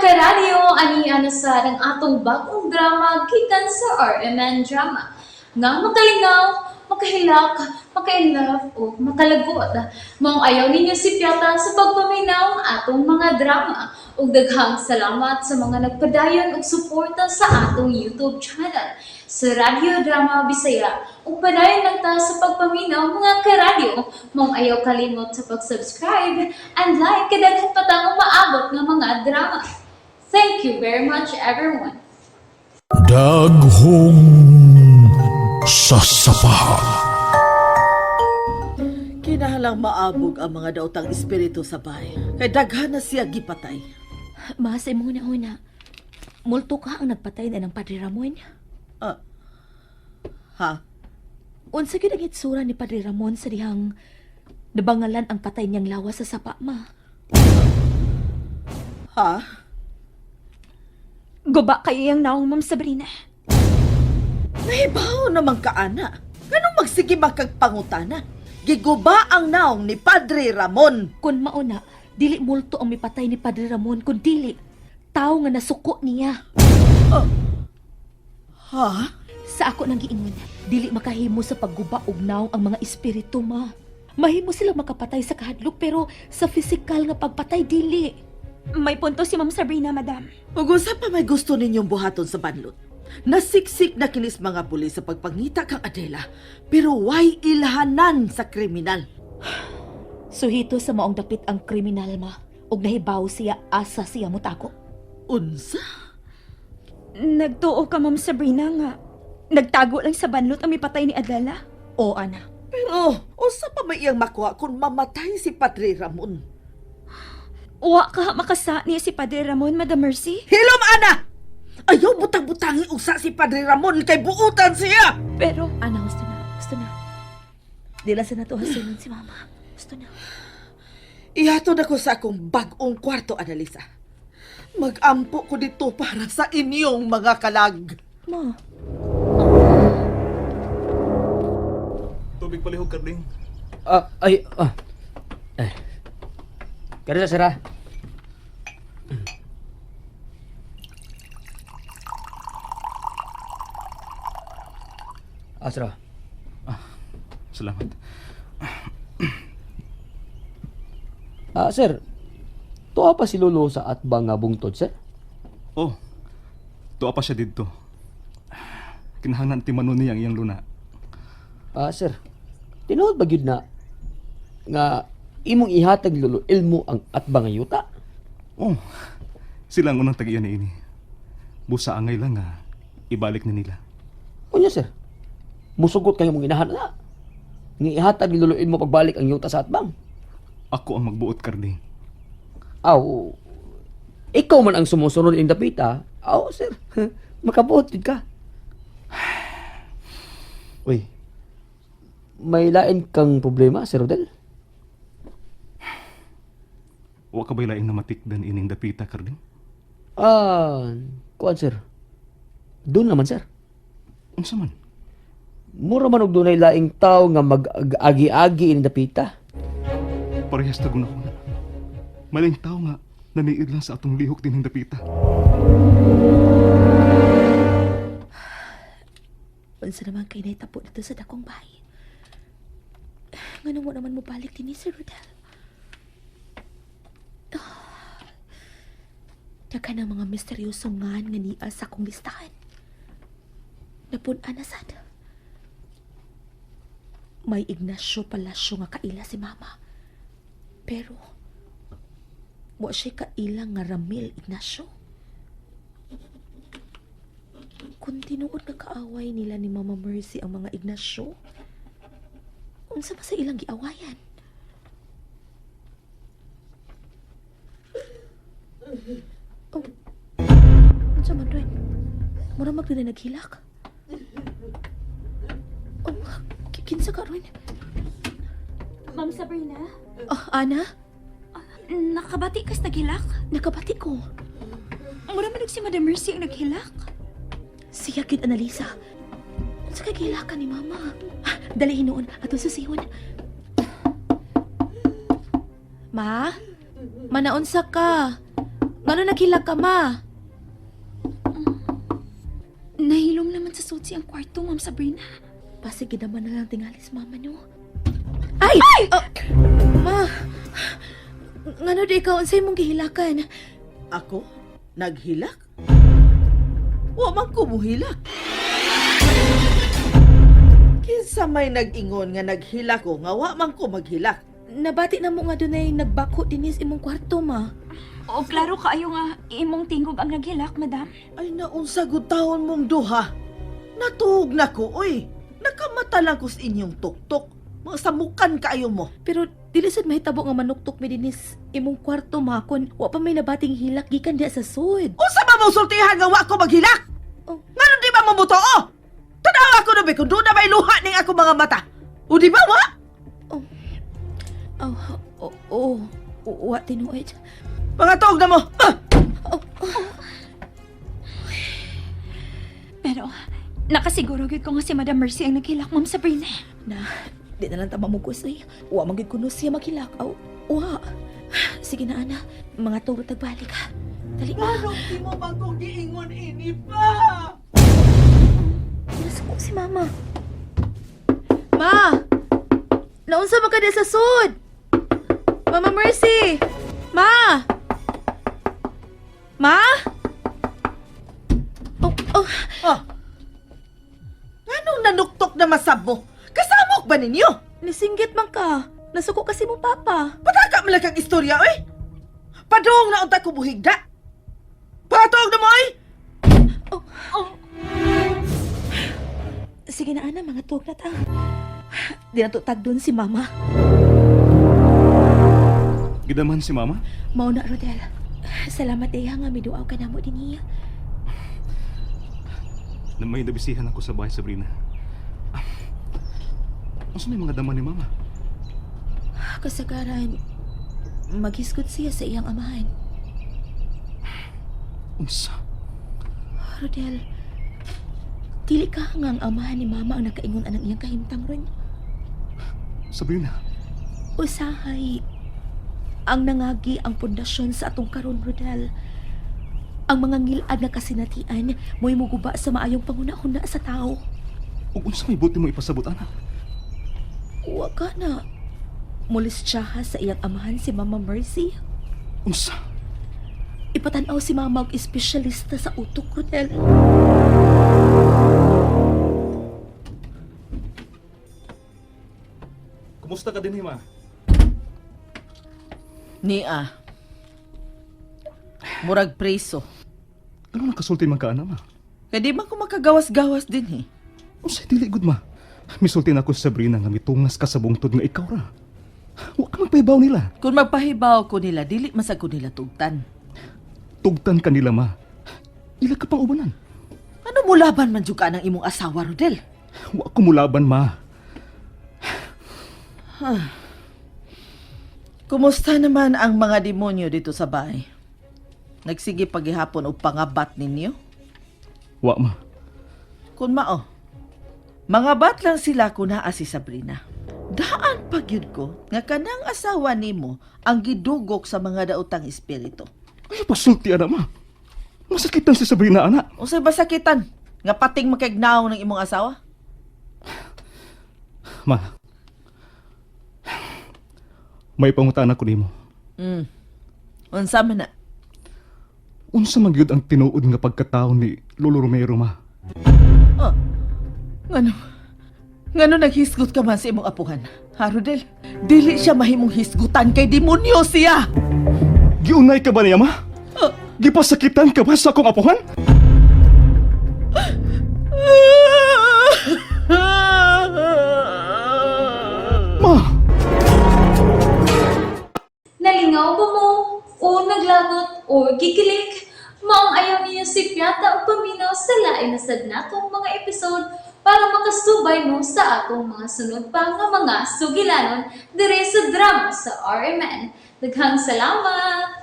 karadyo, aniya na sa ng atong bagong drama gikan sa RMN Drama. Nga makalingaw, makahilak, maka-inlove, o makalagod. Maong ayaw ninyo si Piata sa pagpaminaw ang atong mga drama. Ug daghang salamat sa mga nagpadayon ug suporta sa atong YouTube channel sa Radyo Drama Bisaya. Ug padayon lang ta sa pagpaminaw mga karadyo. Maong ayaw kalimot sa pag-subscribe and like kadaghan pa tang maabot nga mga drama. Thank you very much everyone. Daghong sasapahan. Kinahanglang maabog ang mga daotang espiritu sa bahay. Kay daghan na siya gipatay. Masay mo una. Multo ka ang nagpatay na ng Padre Ramon. Ha? Unsa gyud ang itsura ni Padre Ramon sa dihang nabangalan ang patay niyang lawas sa sapa, ma? Ha? Guba kayo yung naong, Ma'am Sabrina. Nahibaw naman ka, ana. Ganong magsige makagpangutana? Giguba ang naong ni Padre Ramon. Kun mauna, dili multo ang mipatay ni Padre Ramon, kun dili tao nga nasuko niya. Ha? Sa ako nang giingon, dili makahimo sa pagguba og naong ang mga espiritu, ma. Mahimo sila makapatay sa kahadlok pero sa physical nga pagpatay dili. May punto si Ma'am Sabrina, Madam. Ug usa pa may gusto ninyong buhaton sa banlot. Nasiksik na kinis mga pulis sa pagpangita kang Adela, pero why ilhanan sa kriminal? Suhito sa maong dapit ang kriminal, ma. Og nahibaw siya asa siya mutako. Unsa? Nagtuo ka, Ma'am Sabrina, nga nagtago lang sa banlot ang mipatay ni Adela. O, ana. Pero usa pa may iyang makuha kung mamatay si Padre Ramon. Uwa ka makasa niya si Padre Ramon, Madam Mercy. Hilom, ana! Ayaw butang-butangi usa si Padre Ramon kay buutan siya! Pero, Ana, gusto na. Gusto na. Di lang sa nato hasilon si mama. Gusto na. Ihatod ako sa akong bag-ong kwarto, Annalisa. Mag-ampo ko dito para sa inyong mga kalag. Ma, Tubig palihog, Karding. Kaya sa sira. Asra. Salamat. Sir. Tuwa pa si Lolo sa atbang nga bungtod, sir? Oh, tuwa pa siya dito. Kinahanglan timanon niya ang iyang luna. Sir. Tinuod ba gyud na nga imong ihatag Lolo ilmo ang atbang nga yuta? Oh, sila ang unang tag-iya ni ini. Busa angay lang nga, ibalik na nila. Unya, sir. Musugot kayo mong inahan na. Nga ihatag ni Lolo ilmo pagbalik ang yuta sa atbang. Ako ang magbuot, Karding. Aw, ikaw man ang sumusunod in dapita. Aw, sir. Makabuot gid ka. Uy. May lain kang problema, Sir Rodel? Wa ka ba'y laing na matikdan ining dapita, Karding? Kuan, sir. Doon naman, sir. Unsa man? Mura man og dunay laing tao nga mag-agi-agi in dapita. Parehas tagon ako na. Maling tao nga, naniid lang sa atong lihok dining dapita. unsa naman kay naitapo dito sa dakong bahay. Ngano mo naman mo balik din ni Sir Rodel? Daka ng mga misteryosong ngan nga niya sa akong listahan. Napun-an na sad. May Ignacio Palacio nga kaila si Mama. Pero, wa siya kaila nga Ramil Ignacio. Kung tinuod na kaaway nila ni Mama Mercy ang mga Ignacio, unsa ba sa ilang giawayan? Oh, unsa man rin? Mura magdunay naghilak. Oh, kinsa ka rin? Ma'am Sabrina, Oh, Ana? nakabati kas naghilak? Nakabati ko. Mura man si Madam Mercy ang naghilak. Siya kid Annalisa. Unsa kay gilakan ni Mama? Dali hinuon ato susihon. Ma? Manaunsa ka? Ngano naghilag ka, ma? Nahilom naman sa sutsi ang kwarto, Ma'am Sabrina. Pasige naman na lang tingalis, mama, no? Ay! Ma! Ngano di ikaw unsay mong gihilakan? Ako? Naghilak? Wa man ko muhilak. Kinsa may nag-ingon nga naghilak ko, nga wa man ko maghilak. Nabati na mo nga dunay nagbako dinis imong kwarto, ma. O klaro kaayo nga imong tingog ang naghilak, madam. Ay naunsa gud taon mong duha. Natuog na ko, oy. Nakamata lang ko sa inyong tuktok. Mga samukan kaayo mo. Pero dili sad mahitabo nga manuktok mi dinis imong kwarto, ma, kun wa pa may nabating hilak gikan diha sa sud. Unsa ba mong sultihan nga wa ko maghilak? Oh. Ngano di ba mamutuo? Tanaw ako na ba kung doon na may luha ning ako mga mata. O di ba wa? Wa tinuod. Mga tuog na mo. Pero, nakasiguro gid ko nga si Madam Mercy ang naghilak, Ma'am Sabrina. Na, di na lang tama mo gustoy. Wa magid kuno siya maghilak. Wa. Sige na, ana. Mga turo tagbalik, ha. Dali, ma. Anong di mo ba kong giingon ini pa? Nasuko si mama. Ma! Naunsa man ka di sa sud? Mama Mercy! Ma! Ma? Oh. Anong nanuktok na masab mo? Kasamok ba ninyo? Nisinggit man ka. Nasuko kasi mo papa. Pataka mo lang kang istorya, oy. Padong na unta ko buhigda. Patog na mo, oy. Sige na, ana, mga tuwag na ta. Di na to tagdon si mama. Gidaman si mama? Mao na, Rodel. Salamat iya nga miduaw ka na mo din niya. Na may nabisihan ako sa bahay, Sabrina. Asa may mga daman ni mama? Kasagaran, maghisgot siya sa iyang amahan. Unsa? Rodel, dili ka nga ang amahan ni mama ang nakaingon anang iyang kahimtang ron. Sabrina, Usahay, ang nangagi ang pundasyon sa atong karon, Rodel. Ang mga ngilad nga kasinatian mo'y muguba sa maayong pangunahuna sa tao. ug unsa may buti mo ipasabot, anak? Wa ka na. Mulis siya sa iyang amahan si Mama Mercy. Unsa? Ipatanaw si Mama og espesyalista sa utok, Rodel. Kumusta ka din, ma? Nia. Murag preso. Ano nakasulti man ka, ana, ma? Kaya di man ko makagawas-gawas din, eh. Unsay dili gud, ma? Misulti na ko sa Sabrina nga mitungas ka sa bungtod nga ikaw ra. Wa ka magpahibaw nila. Kung magpahibaw ko nila, dili masag ko nila tugtan. Tugtan ka nila, ma. Ila ka pang ubanan. Ano mo laban man jud ka ng imong asawa, Rodel? Wa ko mulaban, ma. Kumusta naman ang mga demonyo dito sa bahay? Nagsige paghihapon o pangabat ninyo? Wa, ma. Kung mao, mga bat lang sila kuna si Sabrina. Daan pagyud ko nga kanang asawa nimo ang gidugok sa mga daotang espiritu. Ay, pagsulti, ana, ma. Masakitan si Sabrina, ana. Unsay ba sakitan nga pating makignaw ng imong asawa? Ma. May pangutana ko nimo. Unsa man na? Unsa man gyud ang tinuod nga pagkataon ni Lolo Romero, ma? Oh, ngano naghisgot ka man sa imong apuhan? Ha, Rodel? Dili siya mahimong hisgutan kay demonyo siya! Giunay ka ba niya, ma? Gipasakitan ka ba sa akong apuhan? Ma! Nalingaw ba mo? O naglagot? O gikilig? Maong ayaw niya si Piata o paminaw sa lain na sad natong mga episode para makasubay mo sa atong mga sunod pa nga mga sugilanon dire sa drama sa RMN. Daghang salamat!